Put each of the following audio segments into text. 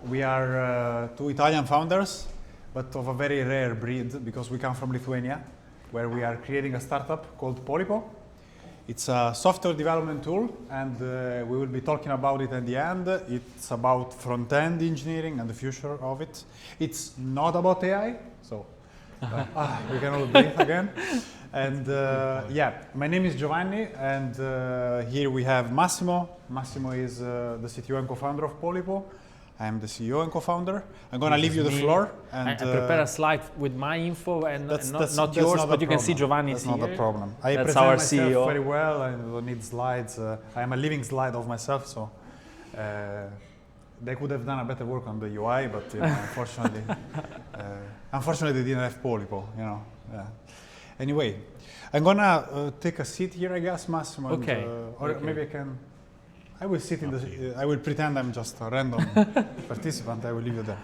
We are two Italian founders, but of a very rare breed because we come from Lithuania, where we are creating a startup called Polipo. It's a software development tool, and we will be talking about it at the end. It's about front-end engineering and the future of it. It's not about AI, so we can all breathe again. And yeah, my name is Giovanni, and here we have Massimo. Massimo is the CTO and co-founder of Polipo. I'm the CEO and co-founder. I'm going to leave you the floor. And I prepare a slide with my info and not yours, but you can see Giovanni's here. That's not a problem. I that's present our myself CEO. very well. I don't need slides. I am a living slide of myself, so they could have done a better work on the UI, but you know, unfortunately, they didn't have Polipo. You know. Yeah. Anyway, I'm gonna take a seat here, I guess, Massimo. Okay. Or okay. maybe I can. I will sit in the. I will pretend I'm just a random participant. I will leave you there.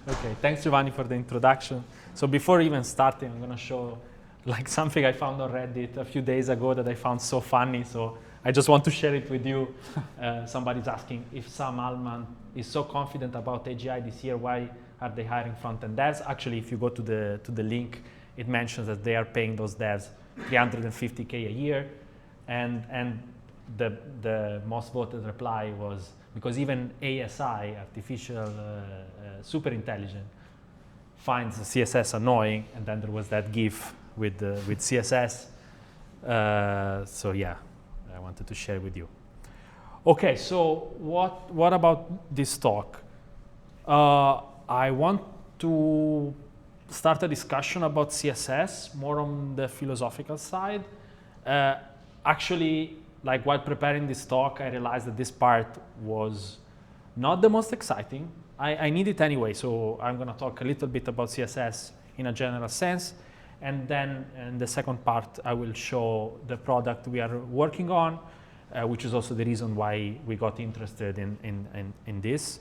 Okay. Thanks, Giovanni, for the introduction. So before even starting, I'm gonna show like something I found on Reddit a few days ago that I found so funny. So I just want to share it with you. Somebody's asking if Sam Altman is so confident about AGI this year. Why are they hiring front-end devs? Actually, if you go to the link, it mentions that they are paying those devs $350K a year, and the most voted reply was because even ASI, artificial super intelligent, finds CSS annoying, and then there was that GIF with CSS. So yeah, I wanted to share with you. Okay, so what about this talk? I want to start a discussion about CSS, more on the philosophical side. Actually, like while preparing this talk, I realized that this part was not the most exciting. I need it anyway, so I'm going to talk a little bit about CSS in a general sense, and then in the second part, I will show the product we are working on, which is also the reason why we got interested in this.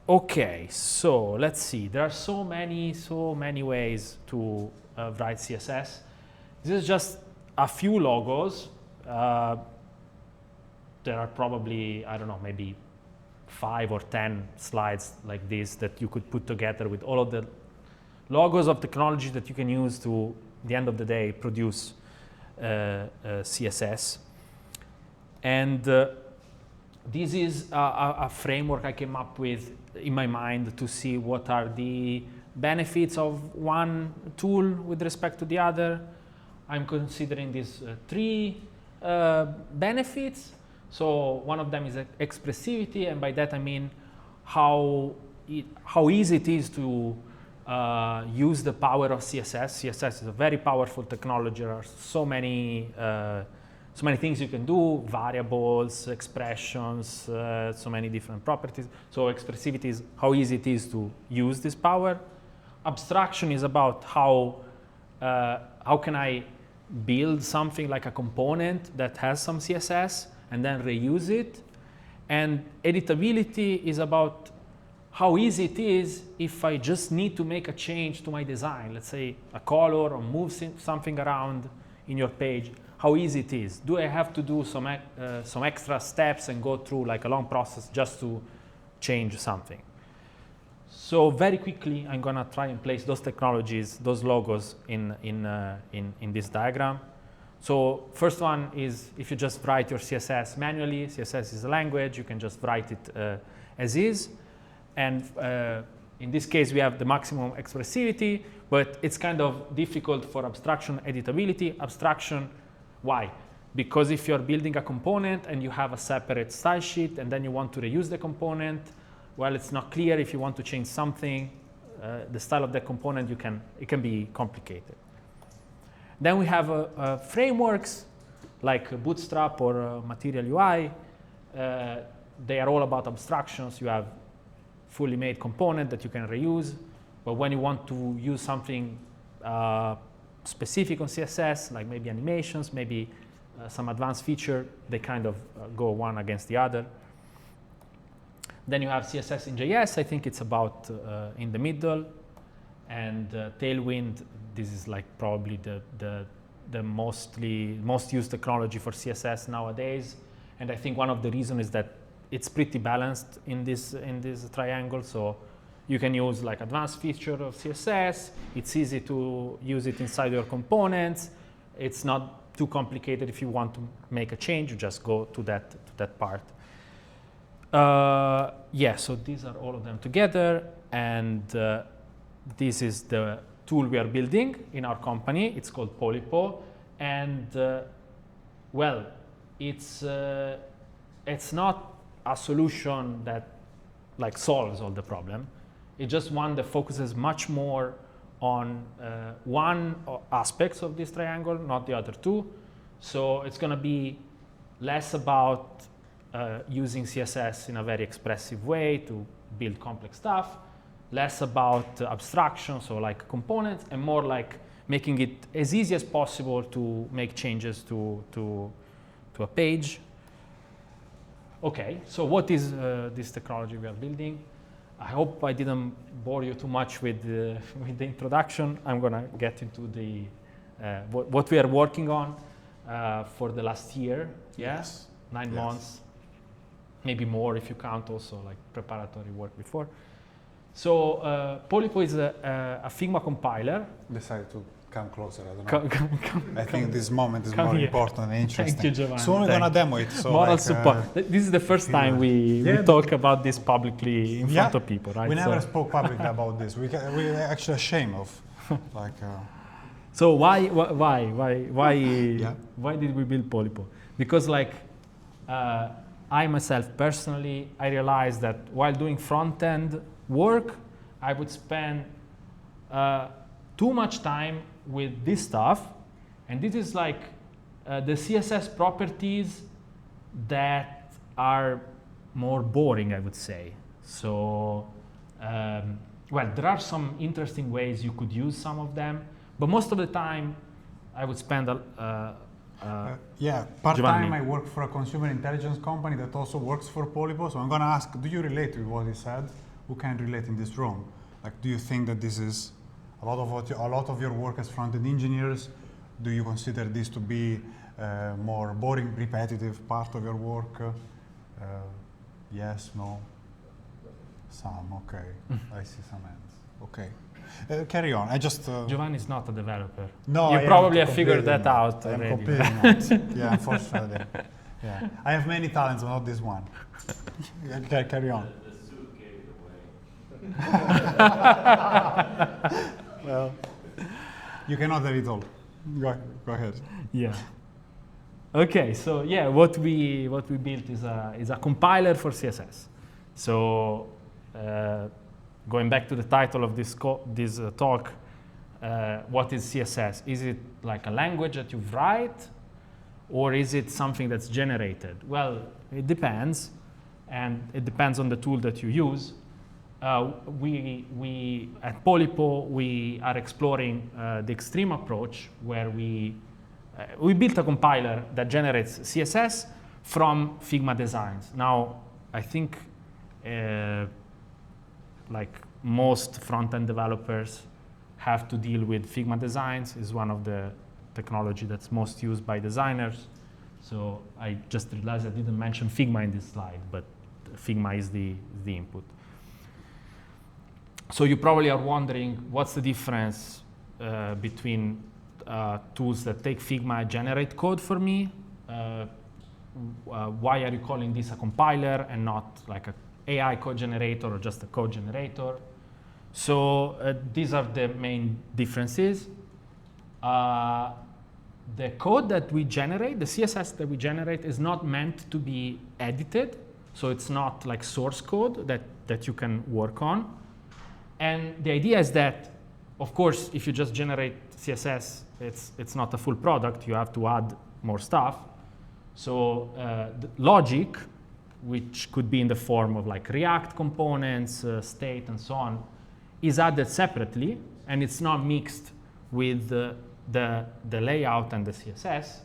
Okay, so let's see. There are so many ways to write CSS. This is just a few logos. There are probably, I don't know, maybe 5 or 10 slides like this that you could put together with all of the logos of technology that you can use to, at the end of the day, produce CSS. And this is a framework I came up with in my mind to see what are the benefits of one tool with respect to the other. I'm considering these 3 benefits. So one of them is expressivity, and by that I mean how easy it is to use the power of CSS. CSS is a very powerful technology. There are so many things you can do, variables, expressions, so many different properties. So expressivity is how easy it is to use this power. Abstraction is about how can I build something like a component that has some CSS and then reuse it. And editability is about how easy it is if I just need to make a change to my design, let's say a color or move something around in your page, how easy it is. Do I have to do some extra steps and go through like a long process just to change something? So very quickly, I'm gonna try and place those technologies, those logos in this diagram. So first one is if you just write your CSS manually. CSS is a language, you can just write it as is. And in this case, we have the maximum expressivity, but it's kind of difficult for abstraction editability. Abstraction, why? Because if you're building a component and you have a separate style sheet and then you want to reuse the component, well, it's not clear if you want to change something, the style of the component, it can be complicated. Then we have frameworks like Bootstrap or Material UI. They are all about abstractions. You have fully made component that you can reuse, but when you want to use something specific on CSS, like maybe animations, maybe some advanced feature, they kind of go one against the other. Then you have CSS in JS. I think it's about in the middle. And Tailwind, this is like probably the most used technology for CSS nowadays. And I think one of the reasons is that it's pretty balanced in this triangle. So you can use like advanced feature of CSS. It's easy to use it inside your components. It's not too complicated. If you want to make a change, you just go to that part. Yeah, so these are all of them together, and this is the tool we are building in our company. It's called Polipo, and well, it's not a solution that like solves all the problem. It's just one that focuses much more on one aspect of this triangle, not the other two. So it's going to be less about using CSS in a very expressive way to build complex stuff, less about abstraction, so like components, and more like making it as easy as possible to make changes to a page. Okay, so what is this technology we are building? I hope I didn't bore you too much with the introduction. I'm going to get into the what we are working on for the last year. Yes. 9 months, maybe more if you count also like preparatory work before. So Polipo is a Figma compiler. Decided to come closer. I don't know. I think this moment is more here. important and interesting. Thank you, Giovanni. Soon we're gonna demo it. So moral like, support. This is the first time we talk about this publicly in front of people, right? We never spoke publicly about this. We're actually ashamed of, like. So why did we build Polipo? Because like I myself personally, I realized that while doing front-end work, I would spend too much time with this stuff, and this is like the CSS properties that are more boring, I would say. So, well, there are some interesting ways you could use some of them, but most of the time I would spend part-time I work for a consumer intelligence company that also works for Polipo, so I'm going to ask, do you relate with what he said? Who can relate in this room? Like, do you think that this is a lot of your work as front-end engineers? Do you consider this to be more boring, repetitive part of your work? Yes, no? Some, okay. I see some hands. Okay. Carry on. I just. Giovanni is not a developer. No, you probably have figured that out I'm already. completely not. Yeah, unfortunately. Yeah, I have many talents, but not this one. Okay, carry on. The suit gave it away. Well, you cannot have it all. Go ahead. Yeah. Okay, so yeah, what we built is a compiler for CSS. So going back to the title of this talk, what is CSS? Is it like a language that you write, or is it something that's generated? Well, it depends, and it depends on the tool that you use. We at Polipo, we are exploring the extreme approach where we built a compiler that generates CSS from Figma designs. Now, I think like most front-end developers have to deal with Figma designs. Is one of the technology that's most used by designers. So I just realized I didn't mention Figma in this slide, but Figma is the input. So you probably are wondering, what's the difference between tools that take Figma and generate code for me? Why are you calling this a compiler and not like an AI code generator or just a code generator? So these are the main differences. The code that we generate, the CSS that we generate, is not meant to be edited. So it's not like source code that you can work on. And the idea is that, of course, if you just generate CSS, it's not a full product. You have to add more stuff. So the logic, which could be in the form of like React components, state, and so on, is added separately, and it's not mixed with the layout and the CSS.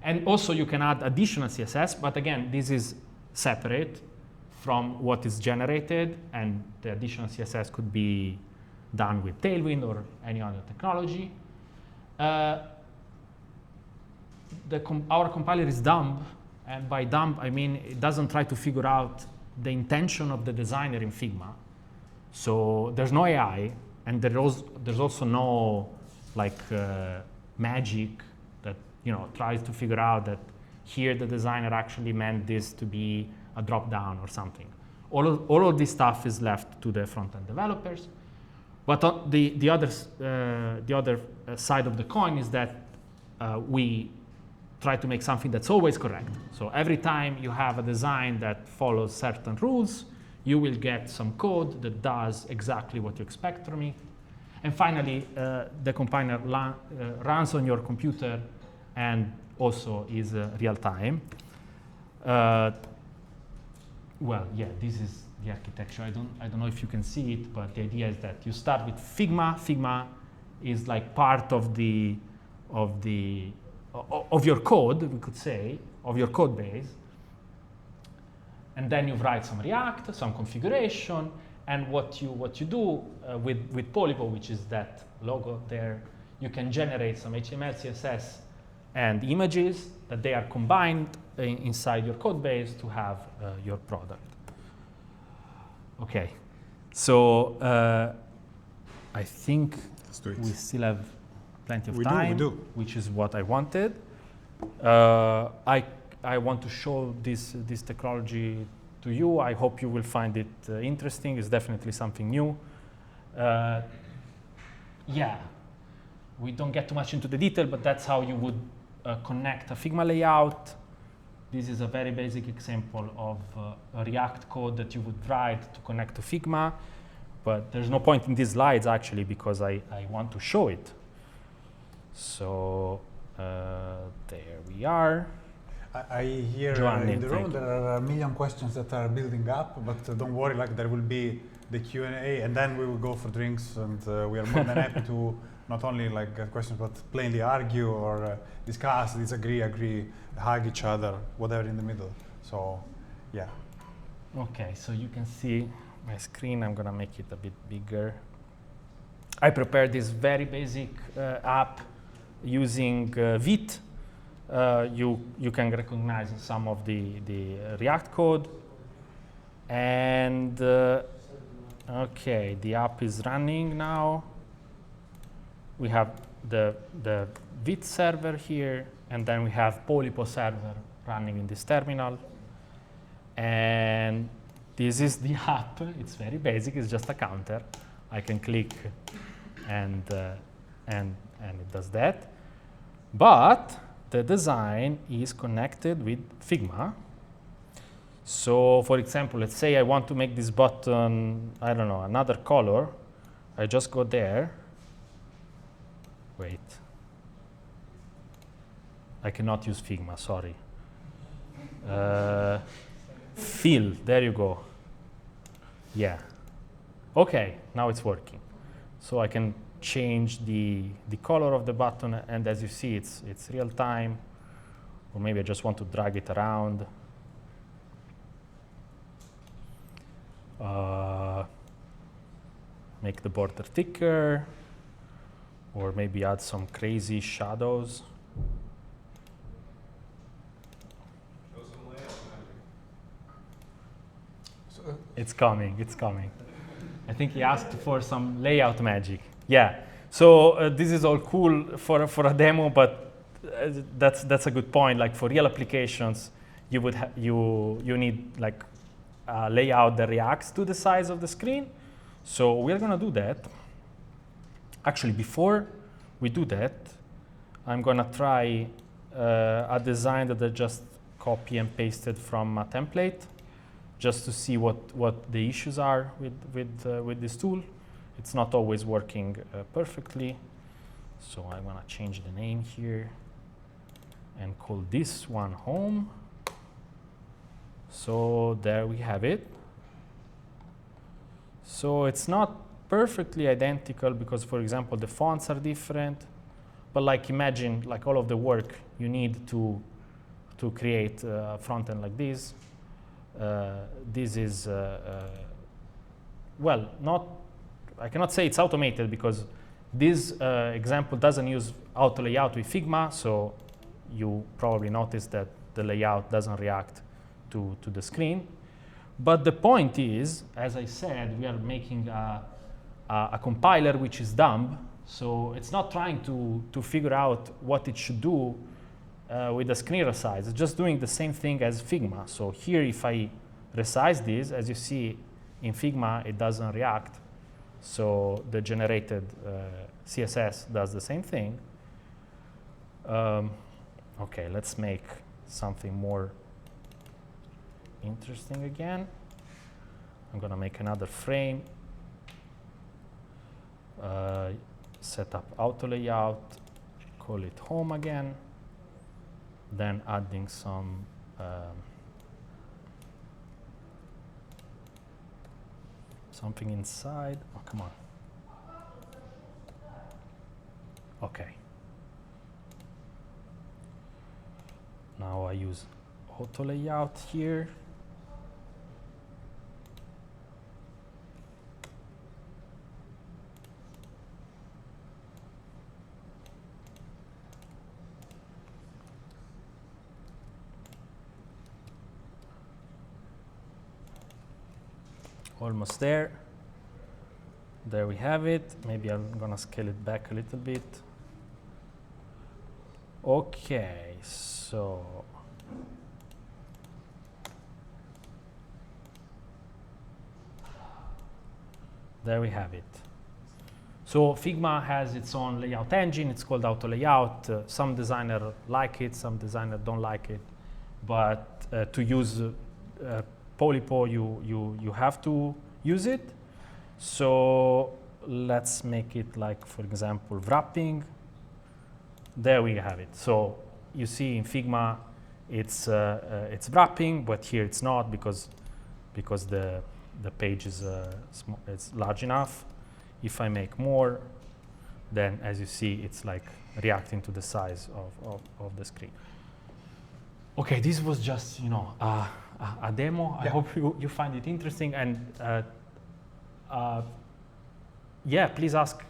And also you can add additional CSS, but again, this is separate from what is generated, and the additional CSS could be done with Tailwind or any other technology. Our compiler is dumb And by dumb, I mean it doesn't try to figure out the intention of the designer in Figma. So there's no AI, and there's also no like magic that tries to figure out that here the designer actually meant this to be a drop down or something. All of this stuff is left to the front-end developers. But on the other side of the coin is that we try to make something that's always correct. So every time you have a design that follows certain rules, you will get some code that does exactly what you expect from it. And finally, the compiler runs on your computer and also is real time. Well, yeah, this is the architecture. I don't know if you can see it, but the idea is that you start with Figma. Figma is like part of your code, we could say, of your code base. And then you write some React, some configuration, and what you do with Polipo, which is that logo there, you can generate some HTML, CSS, and images that they are combined inside your code base to have your product. Okay, so I think we still have plenty of time, which is what I wanted. I want to show this technology to you. I hope you will find it interesting. It's definitely something new. Yeah, we don't get too much into the detail, but that's how you would connect a Figma layout. This is a very basic example of a React code that you would write to connect to Figma. But there's no point in these slides, actually, because I want to show it. So there we are. I hear Giovanni, in the room there are a million questions that are building up, but don't worry, like there will be the Q&A, and then we will go for drinks, and we are more than happy to not only like get questions, but plainly argue or discuss, disagree, agree, hug each other, whatever in the middle. So, yeah. Okay, so you can see my screen. I'm gonna make it a bit bigger. I prepared this very basic app using Vite. You can recognize some of the React code. And okay, the app is running now. We have the Vite server here, and then we have Polipo server running in this terminal. And this is the app. It's very basic. It's just a counter. I can click, and it does that. But the design is connected with Figma. So, for example, let's say I want to make this button, I don't know, another color. I just go there. Wait. I cannot use Figma, sorry. Fill, there you go. Yeah. Okay, now it's working. So I can change the color of the button, and as you see, it's real time. Or maybe I just want to drag it around. Make the border thicker, or maybe add some crazy shadows. It's coming, it's coming. I think he asked for some layout magic. Yeah, so this is all cool for a demo, but that's a good point. Like for real applications, you would you need like a layout that reacts to the size of the screen. So we're gonna do that. Actually, before we do that, I'm gonna try a design that I just copy and pasted from a template, just to see what the issues are with this tool. It's not always working perfectly. So I want to change the name here and call this one home. So there we have it. So it's not perfectly identical because, for example, the fonts are different. But like imagine like all of the work you need to create a front end like this. This is, well, I cannot say it's automated because this example doesn't use auto layout with Figma, so you probably noticed that the layout doesn't react to the screen. But the point is, as I said, we are making a compiler which is dumb, so it's not trying to figure out what it should do with the screen resize. It's just doing the same thing as Figma. So here, if I resize this, as you see, in Figma, it doesn't react. So the generated CSS does the same thing. OK, let's make something more interesting again. I'm going to make another frame. Set up auto layout, call it home again. Then adding some something inside. Oh, come on. OK. Now I use auto layout here. Almost there. There we have it. Maybe I'm going to scale it back a little bit. OK, so there we have it. So Figma has its own layout engine. It's called auto layout. Some designers like it, some designers don't like it. But to use Polipo, you have to use it. So let's make it like, for example, wrapping. There we have it. So you see in Figma, it's wrapping, but here it's not because the page is it's large enough. If I make more, then as you see, it's like reacting to the size of the screen. Okay, this was just a demo. Yeah. I hope you find it interesting, and yeah, please ask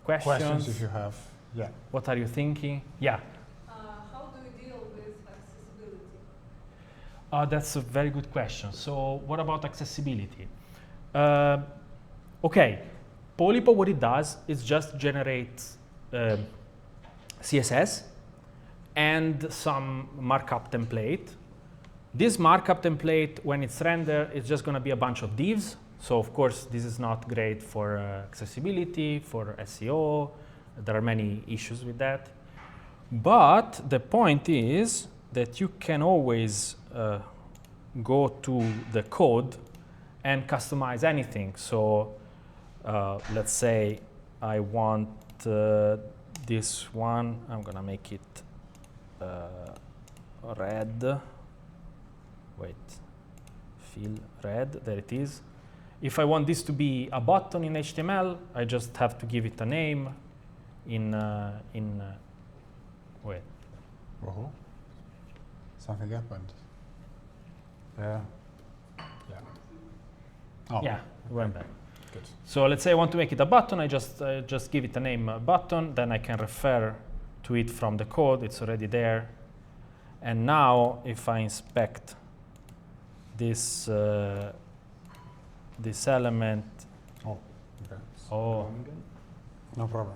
questions. Questions if you have. Yeah. What are you thinking? Yeah. How do you deal with accessibility? That's a very good question. So what about accessibility? Okay, Polipo, what it does is just generate CSS and some markup template. This markup template, when it's rendered, is just going to be a bunch of divs. So of course, this is not great for accessibility, for SEO. There are many issues with that. But the point is that you can always go to the code and customize anything. So let's say I want this one. I'm going to make it red. Wait, fill red. There it is. If I want this to be a button in HTML, I just have to give it a name wait. Whoa. Something happened. Yeah. Yeah. Oh. Yeah, it went back. Good. So let's say I want to make it a button. I just give it a name, button. Then I can refer to it from the code. It's already there. And now, if I inspect this this element. Oh. Okay. Oh. No problem.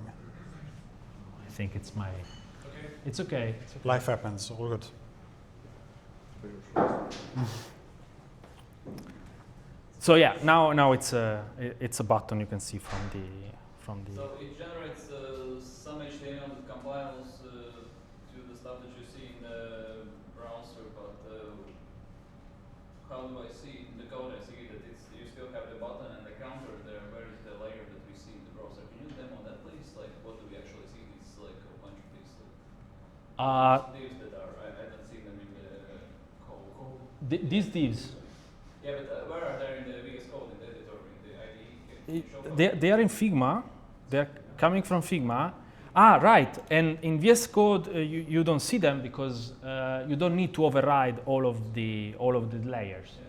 I think it's my. Okay. It's okay. It's okay. Life happens. All good. So yeah, now it's a button you can see from the. So it generates some HTML that compiles to the stuff that you see in the browser, but how do I see in the code? I see that you still have the button and the counter there. Where is the layer that we see in the browser? Can you demo that, please? Like, what do we actually see? It's like a bunch of these divs that are. I don't see them in the code. These divs. Yeah, but where are they in the VS Code, in the editor, in the IDE? They are in Figma. They're coming from Figma. Ah, right. And in VS Code, you don't see them because you don't need to override all of the layers. Yeah.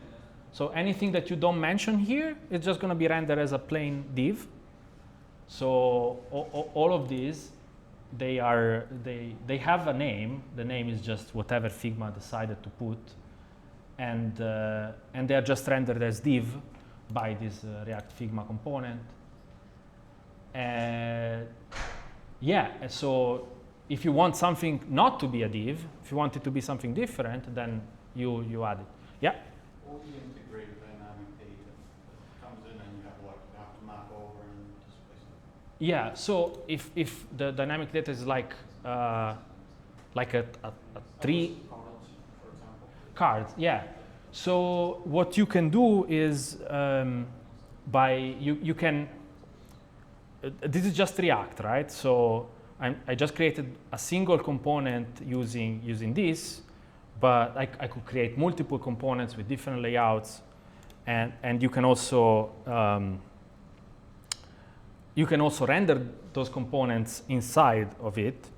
So anything that you don't mention here, it's just going to be rendered as a plain div. So all of these they have a name. The name is just whatever Figma decided to put, and they are just rendered as div by this React Figma component. Yeah, so if you want something not to be a div, if you want it to be something different, then you add it. Yeah. Or you integrate dynamic data that comes in and you have to map over and display something. Yeah, so if the dynamic data is like a tree Cards, for example. cards, yeah. So what you can do is you can this is just React, right? So I just created a single component using this, but I could create multiple components with different layouts, and you can also render those components inside of it.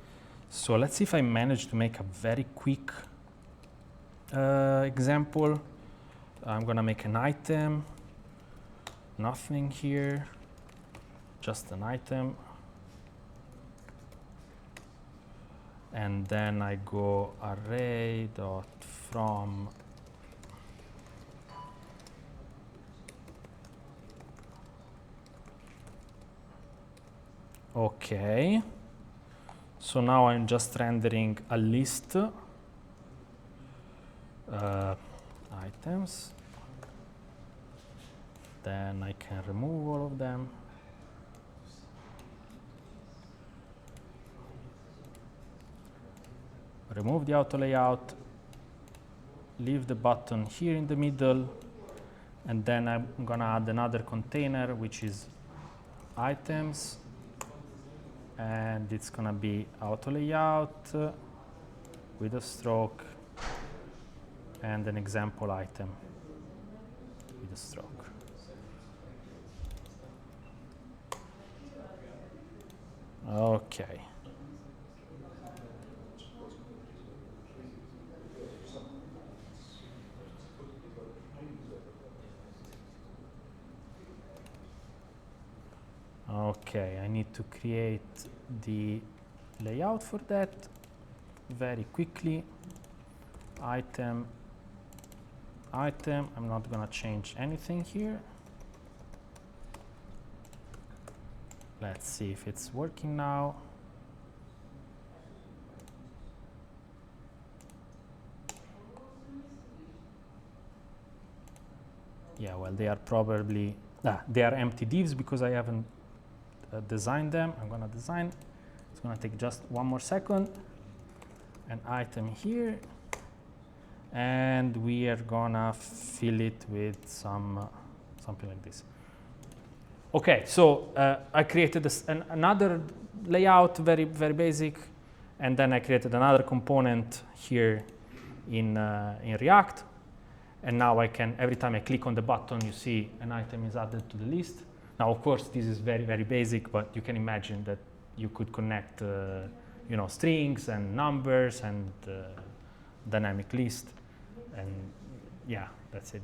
So let's see if I manage to make a very quick example. I'm gonna make an item, nothing here, just an item. And then I go array.from okay. So now I'm just rendering a list items. Then I can remove all of them. Remove the auto layout, leave the button here in the middle, and then I'm gonna add another container which is items, and it's gonna be auto layout with a stroke and an example item with a stroke. Okay. Okay, I need to create the layout for that very quickly. Item, I'm not gonna change anything here. Let's see if it's working now. Yeah, well, they are probably, they are empty divs because I haven't designed them. I'm gonna design. It's gonna take just one more second. An item here, and we are gonna fill it with something like this. Okay, so I created another layout, very basic, and then I created another component here in React, and now I can, every time I click on the button, you see an item is added to the list. Now, of course, this is very basic, but you can imagine that you could connect, strings and numbers and dynamic list, and yeah, that's it.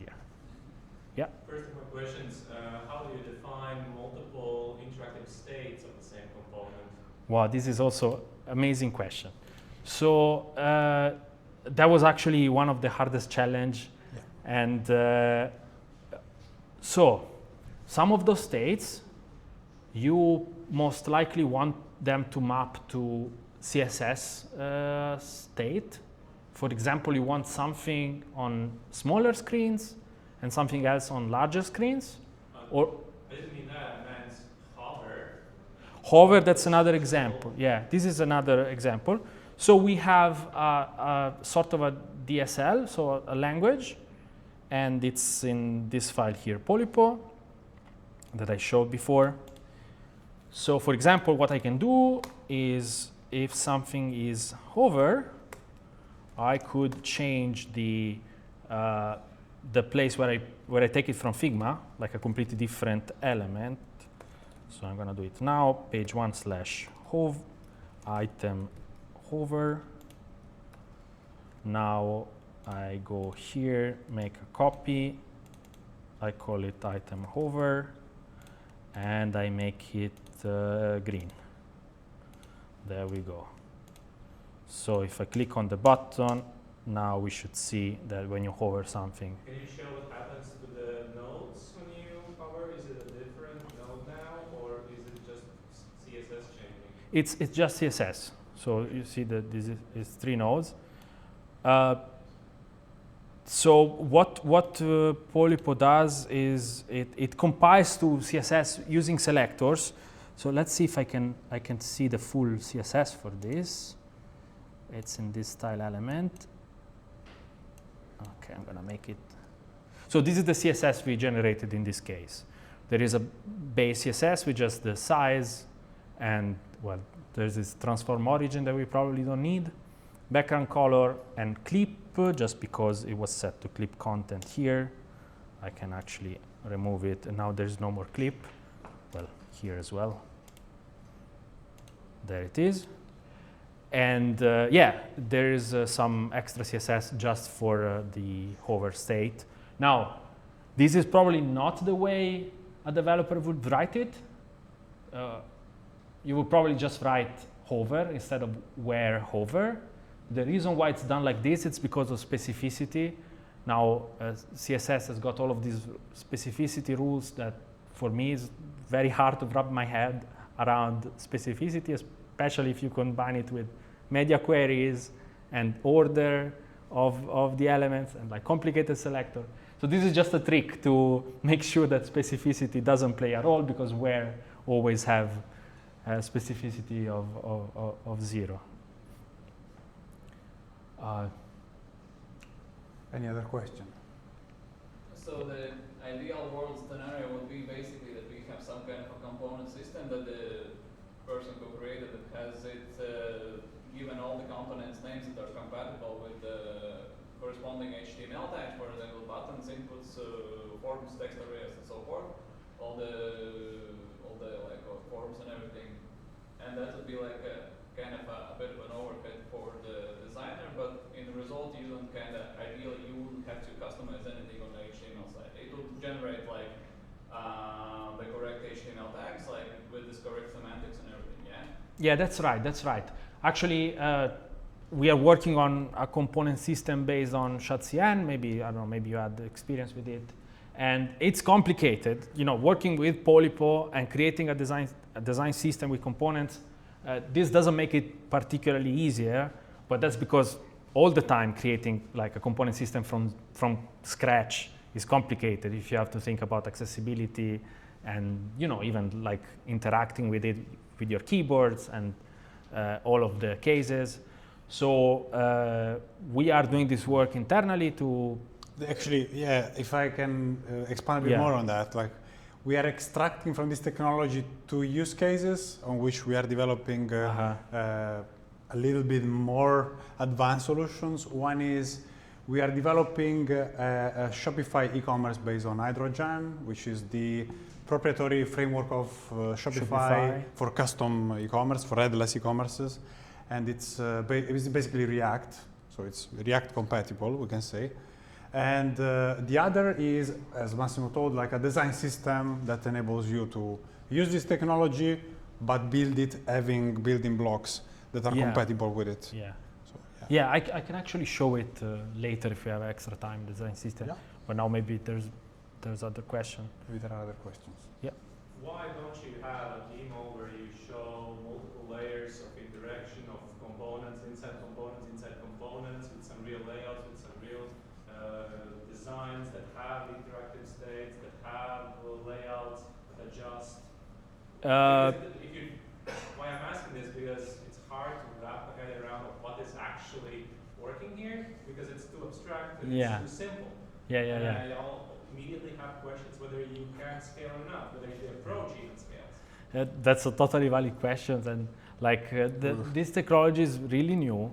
Yeah. First of my questions: how do you define multiple interactive states of the same component? Wow, this is also amazing question. So that was actually one of the hardest challenge, and so. Some of those states, you most likely want them to map to CSS state. For example, you want something on smaller screens and something else on larger screens. Or I didn't mean that, I meant hover. Hover, that's another example. Yeah, this is another example. So we have a sort of a DSL, so a language, and it's in this file here, Polipo, that I showed before. So for example, what I can do is if something is hover, I could change the place where I take it from Figma, like a completely different element. So I'm gonna do it now, page 1/hov, item hover. Now I go here, make a copy, I call it item hover, and I make it green. There we go. So if I click on the button, now we should see that when you hover something. Can you show what happens to the nodes when you hover? Is it a different node now, or is it just CSS changing? It's just CSS. So you see that this is 3 nodes. So what Polipo does is it compiles to CSS using selectors. So let's see if I can see the full CSS for this. It's in this style element. Okay, I'm gonna make it. So this is the CSS we generated in this case. There is a base CSS with just the size, and well, there's this transform origin that we probably don't need. Background color and clip, just because it was set to clip content here. I can actually remove it, and now there's no more clip. Well, here as well. There it is. And yeah, there is some extra CSS just for the hover state. Now, this is probably not the way a developer would write it. You would probably just write hover instead of where hover. The reason why it's done like this, it's because of specificity. Now, CSS has got all of these specificity rules that for me is very hard to wrap my head around specificity, especially if you combine it with media queries and order of the elements and like complicated selector. So this is just a trick to make sure that specificity doesn't play a role, because where always have a specificity of 0. Any other question? So the ideal world scenario would be basically that we have some kind of a component system that the person who created it has it given all the components names that are compatible with the corresponding HTML tags, for example, buttons, inputs, forms, text arrays, and so forth. All the like forms and everything, and that would be like a kind of a bit of an overhead for the designer, but in the result you don't ideally you wouldn't have to customize anything on the HTML side. It would generate like the correct HTML tags, like with this correct semantics and everything, yeah? Yeah, that's right. Actually, we are working on a component system based on ShadCN. Maybe, I don't know, maybe you had experience with it. And it's complicated, you know, working with Polipo and creating a design system with components. This doesn't make it particularly easier, but that's because all the time creating like a component system from scratch is complicated if you have to think about accessibility and, you know, even like interacting with it with your keyboards and all of the cases. So we are doing this work internally to... Actually, yeah, if I can expand a bit more on that, like we are extracting from this technology 2 use cases on which we are developing a little bit more advanced solutions. One is we are developing a Shopify e-commerce based on Hydrogen, which is the proprietary framework of Shopify for custom e-commerce, for headless e-commerces. And it's basically React, so it's React compatible, we can say. And the other is, as Massimo told, like a design system that enables you to use this technology, but build it having building blocks that are compatible with it. Yeah. So, yeah, I can actually show it later if we have extra time, design system. Yeah. But now maybe there's other questions. Maybe there are other questions. Yeah. Why don't you have a demo where you show multiple layers of interaction of components, inside components, with some real layouts, with some real designs that have interactive states, that have layouts that adjust? Why I'm asking this, because it's hard to wrap my head around what is actually working here, because it's too abstract and it's too simple. I immediately have questions whether you can scale or not, whether the approach even scales. That's a totally valid question, and like this technology is really new.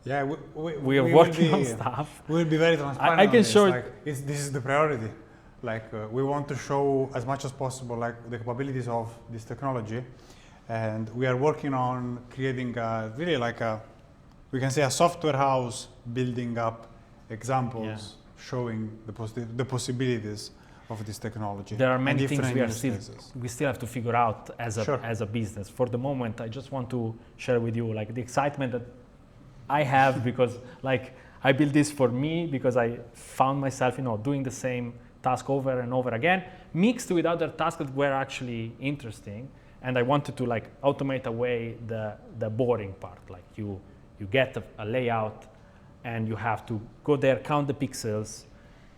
Yeah, we are working on stuff. We will be very transparent. I can show it. Like, this is the priority. Like we want to show as much as possible like the capabilities of this technology, and we are working on creating really like we can say a software house, building up examples showing the possibilities of this technology. there are and many things different we still have to figure out as a Sure. as a business. For the moment, I just want to share with you like the excitement that I have because like I built this for me because I found myself, doing the same task over and over again, mixed with other tasks that were actually interesting, and I wanted to like automate away the boring part. Like you get a layout, and you have to go there, count the pixels,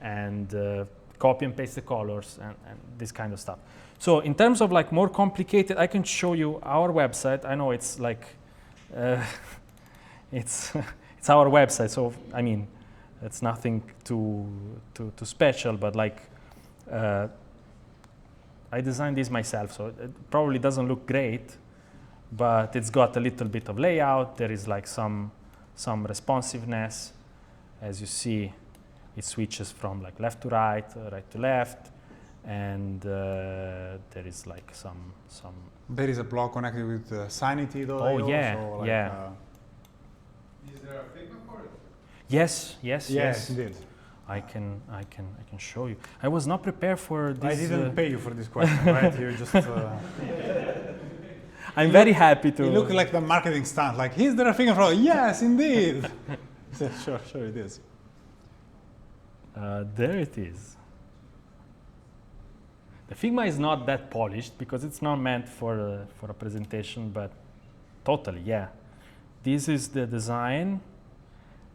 and copy and paste the colors and this kind of stuff. So in terms of like more complicated, I can show you our website. I know it's like it's our website, so I mean it's nothing too special, but like I designed this myself, so it probably doesn't look great, but it's got a little bit of layout. There is like some responsiveness. As you see, it switches from like left to right, right to left, and there is like some. There is a blog connected with Sanity.io. Oh yeah, so like, yeah. Is there a Figma for it? Yes, indeed. I can show you. I was not prepared for this. I didn't pay you for this question, right? You just. I'm very happy to. You look like the marketing stunt. Like, is there a Figma for? Yes, indeed. Sure, it is. There it is. The Figma is not that polished because it's not meant for a presentation, but totally, yeah. This is the design,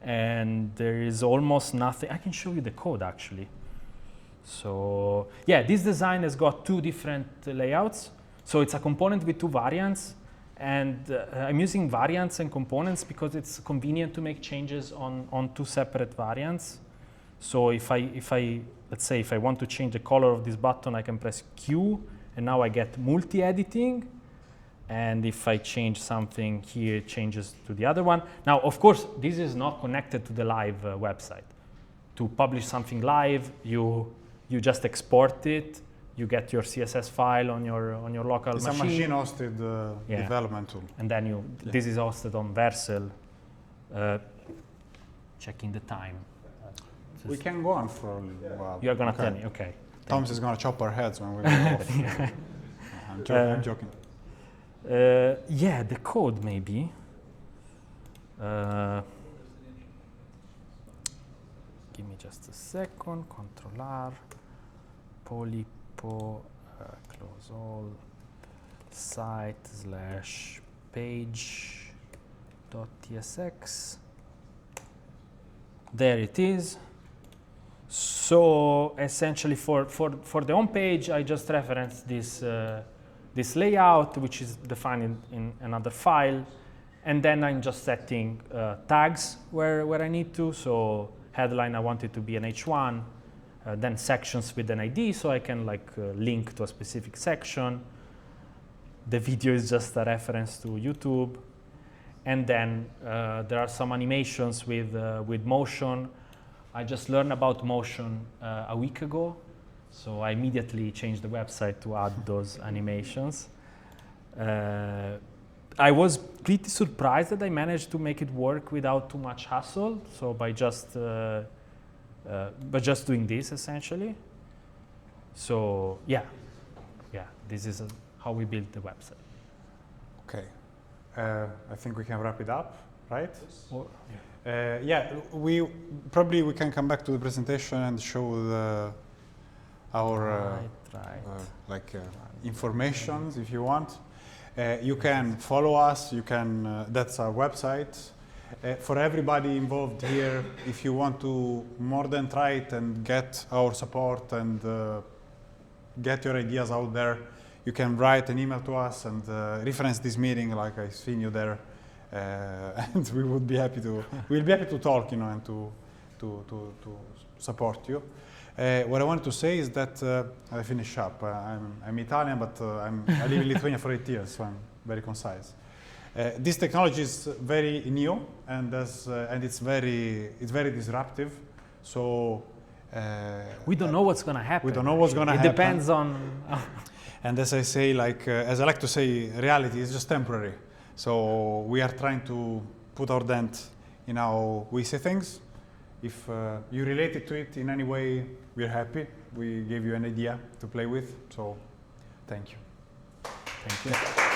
and there is almost nothing. I can show you the code actually. So yeah, this design has got two different layouts. So it's a component with two variants, and I'm using variants and components because it's convenient to make changes on two separate variants. So if I let's say if I want to change the color of this button, I can press Q, and now I get multi-editing. And if I change something here, it changes to the other one. Now, of course, this is not connected to the live website. To publish something live, you just export it. You get your CSS file on your local machine. It's a machine-hosted development tool. And then this is hosted on Vercel. Checking the time. We can go on for a little while. You're gonna tell me, okay. Tom's is gonna chop our heads when we go off. I'm joking. Yeah, the code maybe. Give me just a second. Control R, Polipo, close all, site/page.tsx. There it is. So essentially for the home page, I just referenced this layout, which is defined in another file, and then I'm just setting tags where I need to. So headline, I want it to be an H1, then sections with an ID, so I can link to a specific section. The video is just a reference to YouTube, and then there are some animations with motion. I just learned about motion a week ago. So I immediately changed the website to add those animations. I was pretty surprised that I managed to make it work without too much hassle. So by just doing this essentially. So yeah, this is how we built the website. Okay, I think we can wrap it up, right? Or, we can come back to the presentation and show our information if you want. You can follow us. You can. That's our website. For everybody involved here, if you want to more than try it and get our support and get your ideas out there, you can write an email to us and reference this meeting, like I've seen you there, and we would be happy to. We'll be happy to talk, and to support you. What I wanted to say is that I finish up. I'm Italian, but I live in Lithuania for 8 years, so I'm very concise. This technology is very new, and it's very disruptive. So we don't know what's going to happen. We don't know what's going to happen. It depends on. And as I say, as I like to say, reality is just temporary. So we are trying to put our dent in how we see things. If you relate it to it in any way, we're happy. we gave you an idea to play with. So thank you. Thank you.